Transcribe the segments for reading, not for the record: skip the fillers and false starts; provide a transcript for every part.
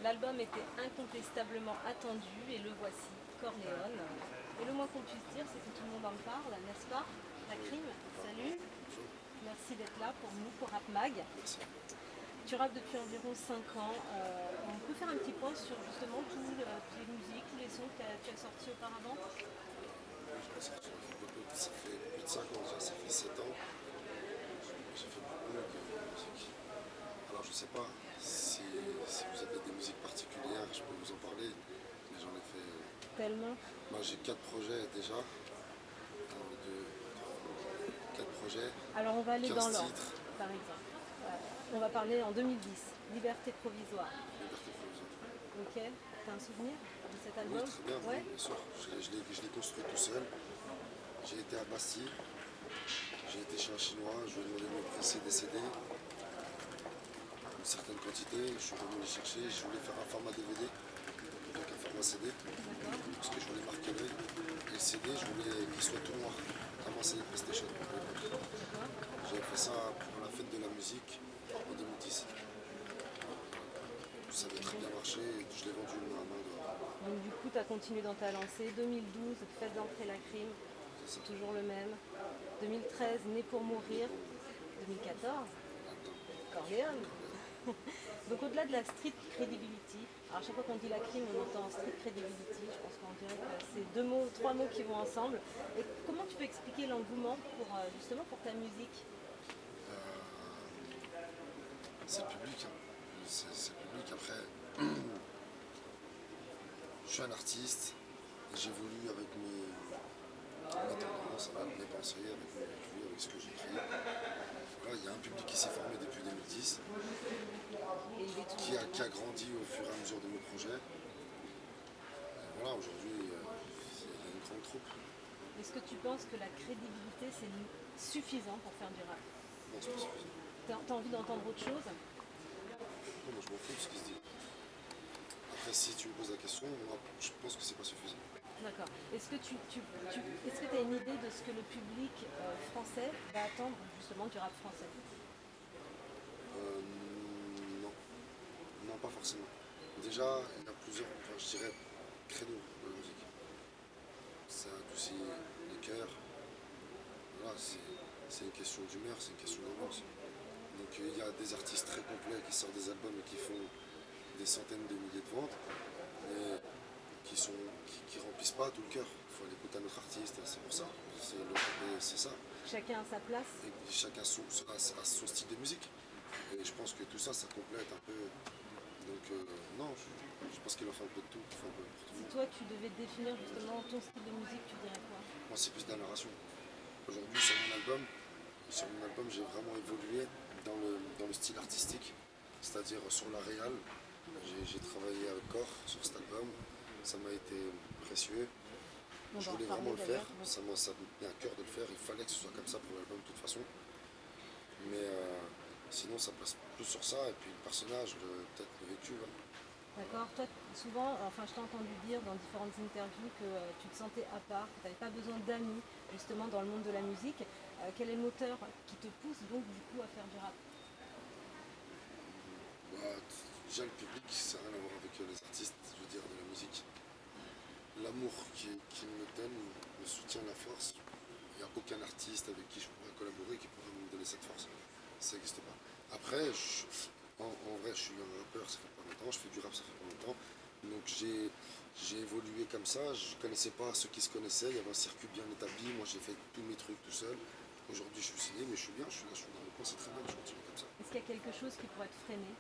L'album était incontestablement attendu et le voici, Corleone. Et le moins qu'on puisse dire, c'est que tout le monde en parle, n'est-ce pas? La crime, salut. Merci d'être là pour nous, pour Rap Mag. Tu rappes depuis environ 5 ans. On peut faire un petit point sur justement toutes les musiques, tous les sons que tu as sortis auparavant? Ça fait plus de 5 ans déjà, ça fait 7 ans. J'ai fait beaucoup de musique. Alors je sais pas si vous avez des musiques particulières, je peux vous en parler, mais j'en ai fait. Tellement. Moi j'ai 4 projets déjà. 4 projets, Alors on va aller 15 dans l'ordre, titres, par exemple. On va parler en 2010, Liberté provisoire. Liberté provisoire. Ok, t'as un souvenir de cet Oui, album? très bien, Ouais. bien sûr. Je l'ai construit tout seul. J'ai été à Bastille, j'ai été chez un Chinois, je lui ai demandé de me presser des CD, une certaine quantité, je suis revenu les chercher, je voulais faire un format DVD plutôt qu'un format CD, parce que je voulais marquer l'œil. Et le CD, je voulais qu'il soit tout noir, comme un CD PlayStation. J'avais fait ça pour la fête de la musique en 2010. Ça avait très bien marché et je l'ai vendu à main dehors. Donc du coup, tu as continué dans ta lancée. 2012, Faites entrer la crime, C'est ça. toujours le même. 2013, Né pour mourir. 2014, Corleone. Donc au-delà de la street credibility, alors à chaque fois qu'on dit la crime, on entend street credibility. Je pense qu'on dirait que c'est deux mots, trois mots qui vont ensemble. Et comment tu peux expliquer l'engouement pour justement pour ta musique? C'est le public, hein. C'est le public. Après, je suis un artiste, j'évolue avec mes tendances, avec mes pensées, avec mes vécus, avec ce que j'écris. Voilà, il y a un public qui s'est formé depuis 2010, Et il est qui a grandi au fur et à mesure de mes projets. Et voilà, aujourd'hui, il y a une grande troupe. Est-ce que tu penses que la crédibilité c'est suffisant pour faire du rap? Non, c'est pas suffisant. T'as envie d'entendre autre chose? Non, moi je m'en fous de ce qui se dit. Après, si tu me poses la question, moi, je pense que c'est pas suffisant. D'accord. Est-ce que est-ce que tu as une idée de ce que le public français va attendre justement du rap français? Non, non, pas forcément. Déjà, il y a plusieurs, enfin, je dirais, créneaux dans la musique. Ça adoucit les cœurs. Voilà, c'est une question d'humeur, c'est une question d'ambiance. Donc il y a des artistes très complets qui sortent des albums et qui font des centaines de milliers de ventes, mais qui remplissent pas tout le cœur. Il faut aller écouter un autre artiste, c'est pour ça. C'est ça. Chacun a sa place. Et chacun a son style de musique. Et je pense que tout ça, ça complète un peu. Donc non, je pense qu'il en fait un peu de tout. Il faut un peu pour tout le Si monde. toi tu devais définir justement ton style de musique, tu dirais quoi? Moi, c'est plus de la narration. Aujourd'hui, sur mon album, j'ai vraiment évolué dans le style artistique, c'est-à-dire sur la réal. J'ai travaillé avec corps sur cet album. Ça m'a été précieux. On Je va en voulais parler vraiment le faire. d'ailleurs. Ça me tenait à cœur de le faire. Il fallait que ce soit comme ça pour l'album de toute façon. Mais sinon, ça passe plus sur ça. Et puis le personnage, peut-être le vécu. Ouais. D'accord. Toi, souvent, enfin, je t'ai entendu dire dans différentes interviews que tu te sentais à part, que tu n'avais pas besoin d'amis justement dans le monde de la musique. Quel est le moteur qui te pousse donc du coup à faire du rap? Bah, déjà, le public, ça n'a rien à voir avec les artistes, je veux dire, de la musique. L'amour qui me donne, le soutien, la force, il n'y a aucun artiste avec qui je pourrais collaborer qui pourrait me donner cette force. Ça n'existe pas. Après, en vrai, je suis un rappeur, ça fait pas longtemps, je fais du rap, ça fait pas longtemps. Donc j'ai évolué comme ça, je ne connaissais pas ceux qui se connaissaient, il y avait un circuit bien établi, moi j'ai fait tous mes trucs tout seul. Aujourd'hui je suis signé, mais je suis bien, je suis là, je suis dans le coin, c'est très bien, je continue comme ça. Est-ce qu'il y a quelque chose qui pourrait te freiner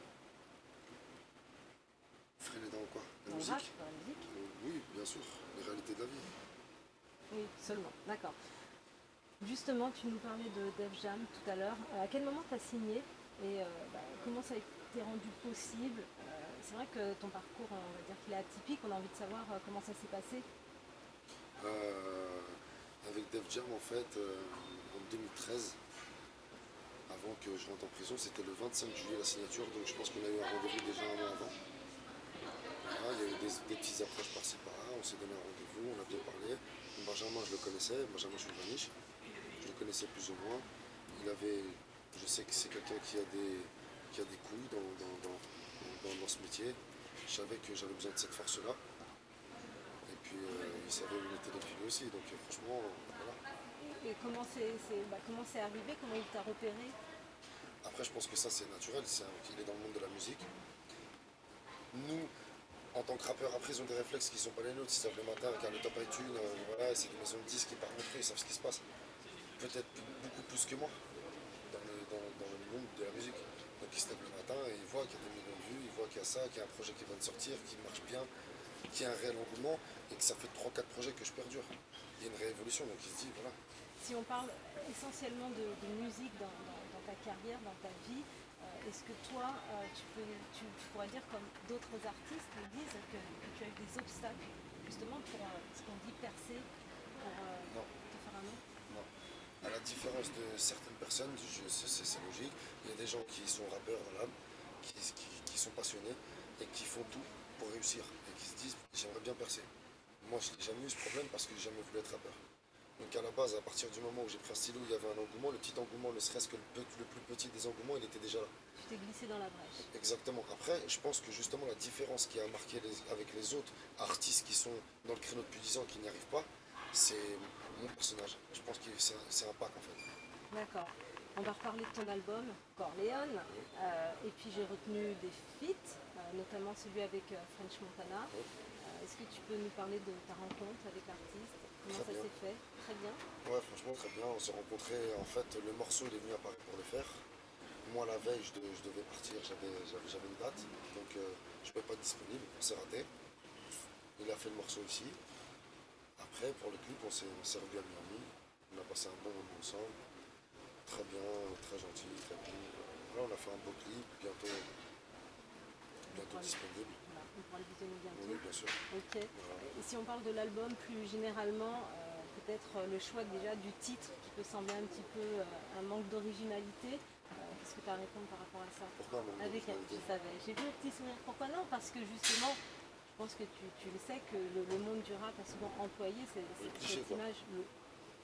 Freiner dans quoi? La dans le rap, musique? dans la musique? Oui, bien sûr, les réalités de la vie. Oui, seulement, d'accord. Justement, tu nous parlais de Def Jam tout à l'heure. À quel moment tu as signé et comment ça a été rendu possible? C'est vrai que ton parcours, on va dire qu'il est atypique, on a envie de savoir comment ça s'est passé. Euh, Avec Def Jam en fait, en 2013, avant que je rentre en prison, c'était le 25 juillet la signature, donc je pense qu'on a eu un rendez-vous déjà un mois avant. Voilà, il y a eu des petites approches par-ci par-là, on s'est donné un rendez-vous, on a bien parlé. Benjamin, je le connaissais, Benjamin Chouvaniche, je le connaissais plus ou moins. Je sais que c'est quelqu'un qui a des couilles dans ce métier. Je savais que j'avais besoin de cette force-là. Et puis il savait où était les filets aussi. Donc franchement, voilà. Et comment c'est arrivé? Comment il t'a repéré? Après, je pense que ça c'est naturel. Il est dans le monde de la musique. Nous, en tant que rappeurs, après, ils ont des réflexes qui sont pas les nôtres. Ils savent le matin, regardent le top iTunes, voilà, c'est des maisons de disques qui partent montrer, ils savent ce qui se passe. Peut-être beaucoup plus que moi dans le monde de la musique. Donc ils se lèvent le matin et ils voient qu'il y a des millions de vues, ils voient qu'il y a ça, qu'il y a un projet qui vient de sortir, qui marche bien, qui a un réel engouement et que ça fait 3-4 projets que je perdure. Il y a une réévolution, donc ils se disent, voilà. Si on parle essentiellement de musique dans ta carrière, dans ta vie, est-ce que toi, tu pourrais dire comme d'autres artistes le disent que tu as eu des obstacles justement pour ce qu'on dit percer, pour Non, te faire un nom? non. À la différence de certaines personnes, c'est logique, il y a des gens qui sont rappeurs dans l'âme, qui sont passionnés et qui font tout pour réussir et qui se disent j'aimerais bien percer. Moi je n'ai jamais eu ce problème parce que j'ai jamais voulu être rappeur. Donc à la base, à partir du moment où j'ai pris un stylo, il y avait un engouement, le petit engouement, ne serait-ce que le plus petit des engouements, il était déjà là. Tu t'es glissé dans la brèche. Exactement. Après, je pense que justement la différence qui a marqué avec les autres artistes qui sont dans le créneau depuis 10 ans qui n'y arrivent pas, c'est mon personnage. Je pense que c'est un pack en fait. D'accord. On va reparler de ton album, Corleone, et puis j'ai retenu des feats, notamment celui avec French Montana. Est-ce que tu peux nous parler de ta rencontre avec l'artiste? Comment Très ça bien. s'est fait? Très bien. Ouais, franchement, très bien. On s'est rencontrés. En fait, le morceau, il est venu à Paris pour le faire. Moi, la veille, je devais partir. J'avais une date. Donc, je ne pouvais pas être disponible. On s'est raté. Il a fait le morceau ici. Après, pour le clip, on s'est revu à Miami. On a passé un bon moment ensemble. Très bien, très gentil, très cool. Voilà, on a fait un beau clip. Bientôt disponible. Voilà, on pourra le visionner bientôt. Oui, bien sûr. Ok. Voilà. Et si on parle de l'album plus généralement, peut-être le choix déjà du titre qui peut sembler un petit peu un manque d'originalité. Qu'est-ce que tu as à répondre par rapport à ça? Pourquoi mon Avec elle, je savais. J'ai vu le petit sourire. Pourquoi non? Parce que justement, je pense que tu le sais que le monde du rap a souvent employé cliché, cette quoi. image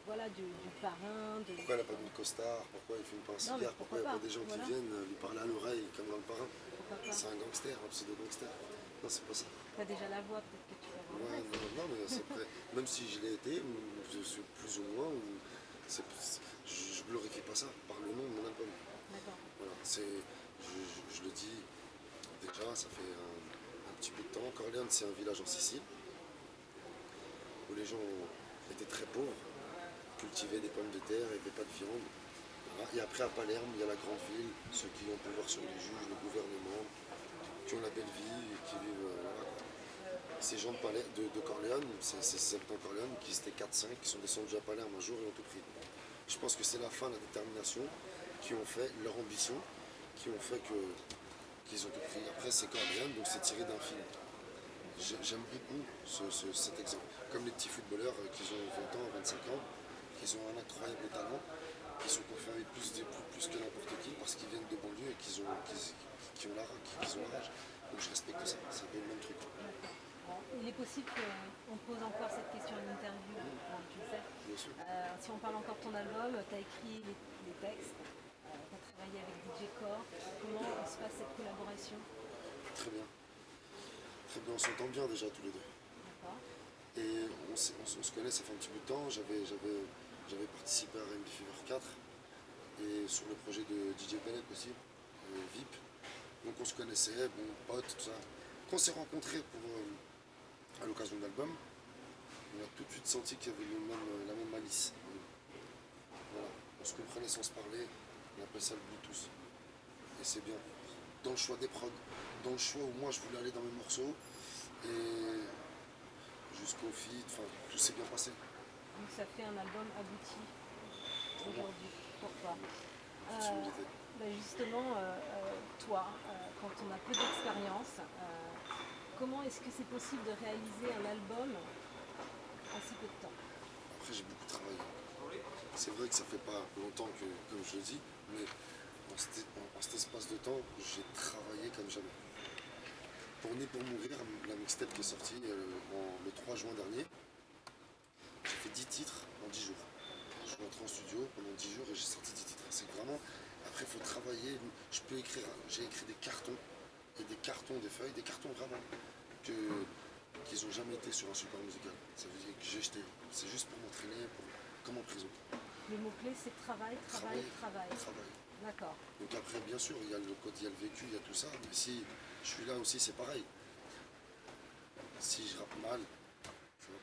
voilà, du parrain. Pourquoi elle n'a pas mis costard? Pourquoi il fume pas un Non, mais cigare? Pourquoi il n'y a pas des gens voilà. qui viennent lui parler à l'oreille comme dans le parrain? Pourquoi pas? C'est un gangster, un pseudo-gangster. Non, c'est pas ça. T'as déjà la voix, peut-être que tu vas voir. Ouais, non, mais c'est vrai. Même si je l'ai été, ou je suis plus ou moins, je glorifie pas ça par le nom de mon album. D'accord. Voilà, je le dis déjà, ça fait un petit bout de temps. Corleone, c'est un village en Sicile où les gens étaient très pauvres, cultivaient des pommes de terre, il n'y avait pas de viande. Voilà. Et après, à Palerme, il y a la grande ville, ceux qui ont le pouvoir sur les juges, le gouvernement, qui ont la belle vie, et qui vivent. Voilà. Ces gens de Corleone, ces habitants de Corleone, qui étaient 4-5, qui sont descendus à Palerme un jour et ont tout pris. Je pense que c'est la fin, la détermination, qui ont fait leur ambition, qui ont fait qu'ils ont tout pris. Après, c'est Corleone, donc c'est tiré d'un film. J'aime beaucoup cet exemple. Comme les petits footballeurs qui ont 20 ans, 25 ans, qui ont un incroyable talent, qui sont confirmés plus que n'importe qui parce qu'ils viennent de banlieue et qui ont la rage. Donc je respecte ça, c'est un peu le même truc. Bon, il est possible qu'on pose encore cette question à l'interview, tu le sais. Bien sûr. Si on parle encore de ton album, tu as écrit les textes, tu as travaillé avec DJ Core. Comment se passe cette collaboration? Très bien. Très bien, on s'entend bien déjà tous les deux. D'accord. Et on se connaît, ça fait un petit bout de temps. J'avais participé à RMB Fever 4 et sur le projet de DJ Bennett aussi, VIP. Donc on se connaissait, bon, potes, tout ça. Quand on s'est rencontrés à l'occasion de l'album, on a tout de suite senti qu'il y avait la même malice. Voilà. On se comprenait sans se parler, on appelle ça le Bluetooth. Et c'est bien. Dans le choix des prods, dans le choix où moi je voulais aller dans mes morceaux, et jusqu'au feed, enfin tout s'est bien passé. Donc ça fait un album abouti aujourd'hui pour toi. Justement, toi, quand on a peu d'expérience, comment est-ce que c'est possible de réaliser un album en si peu de temps? Après j'ai beaucoup travaillé. C'est vrai que ça fait pas longtemps que, comme je le dis, mais en cet espace de temps, j'ai travaillé comme jamais. Pour Né pour mourir, la mixtape qui est sortie le 3 juin dernier, j'ai fait 10 titres en 10 jours. Je suis rentré en studio pendant 10 jours et j'ai sorti 10 titres. C'est vraiment, après il faut travailler, je peux écrire, j'ai écrit des cartons et des cartons, des feuilles, des cartons vraiment, qu'ils n'ont jamais été sur un support musical. Ça veut dire que j'ai jeté. C'est juste pour m'entraîner, comme en prison. Le mot-clé, c'est travail, travail, travail. Travail. D'accord. Donc après, bien sûr, il y a le code, il y a le vécu, il y a tout ça, mais si je suis là aussi, c'est pareil. Si je rappe mal, ça va.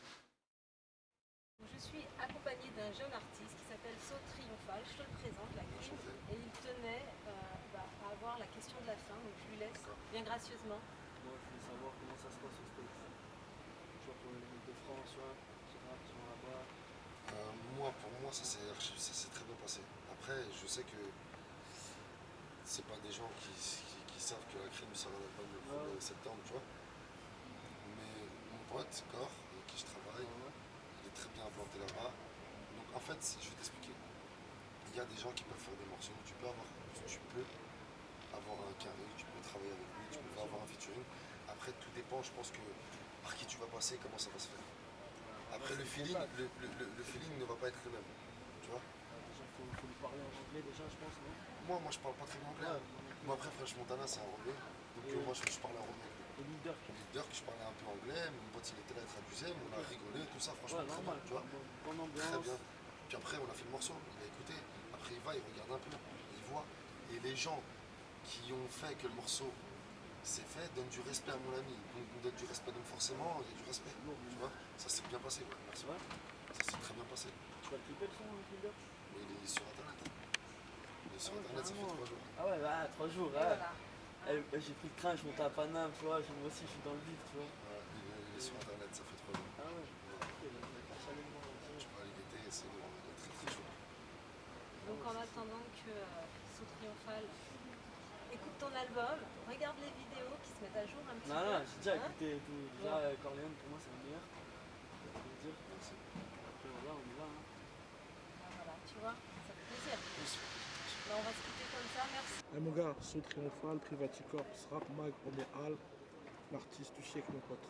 Je suis accompagnée d'un jeune artiste qui s'appelle Saut Triomphal. Je te le présente, la crime. Enchanté. Et il tenait à avoir la question de la fin, donc je lui laisse bien gracieusement. Moi, je voulais savoir comment ça se passe au States. Tu vois, pour l'équipe de France, tu vois, qui rappe, qui sont là-bas. Pour moi, ça s'est très bien passé. Après, je sais que c'est pas des gens qui savent que la crime sera l'album le 1er septembre, tu vois. Mais mon pote, Cor, avec qui je travaille, il est très bien implanté là-bas. Donc en fait, je vais t'expliquer. Il y a des gens qui peuvent faire des morceaux. Tu peux avoir un carré, tu peux travailler avec lui, tu peux avoir un featuring. Après, tout dépend, je pense que par qui tu vas passer, comment ça va se faire. Après, le feeling ne va pas être le même. Tu vois. Déjà, faut lui parler en anglais, déjà, je pense, non? Moi, je parle pas très bien anglais. Moi, après, French Montana, c'est un anglais. Donc, moi, je parlais en anglais. Et leader, Leader, je parlais un peu anglais. Mon pote, il était là, il traduisait, mais on a rigolé, tout ça, franchement, ouais, très normal, bien. Tu vois. bonne ambiance. Très bien. Puis après, on a fait le morceau, il a écouté. Après, il va, il regarde un peu, il voit. Et les gens qui ont fait que le morceau s'est fait donnent du respect à mon ami. Donc, on donne du respect, donc forcément, il y a du respect. Tu vois. Ça s'est bien passé, ouais. Merci. Ouais. Ça s'est très bien passé. Tu vas clipper le son, leader? Mais il est sur internet. Il est sur internet, ça fait carrément. 3 jours. Ah ouais, bah, 3 jours, Et ouais. voilà. J'ai pris le train, je monte à Paname, tu vois, moi aussi je suis dans le vif, tu vois. Ouais, il est sur internet, ça fait 3 jours. Ah ouais, ok, donc on va challenger, Tu peux aller guetter, c'est lourd, il est très très chaud. Donc en attendant que Saut Triomphal écoute ton album, regarde les vidéos qui se mettent à jour un petit peu. Non, j'ai déjà hein. écouté et tout. Déjà, Corleone, pour moi, c'est le meilleur. Je veux dire. Après, voilà, on y va. Hein. Ah, voilà, tu vois, ça fait plaisir. Là, on va se quitter comme ça, merci. Eh mon gars, Saut Triomphal, Privaticorps, Rap Mag, on est Al, l'artiste du siècle mon pote.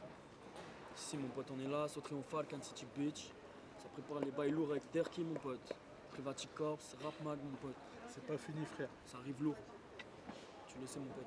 Si mon pote, on est là, Saut Triomphal, Kansas City Beach. Ça prépare les bails lourds avec Derky, mon pote. Privaticorps, Rap Mag, mon pote. C'est pas fini frère. Ça arrive lourd. Tu le sais, mon pote.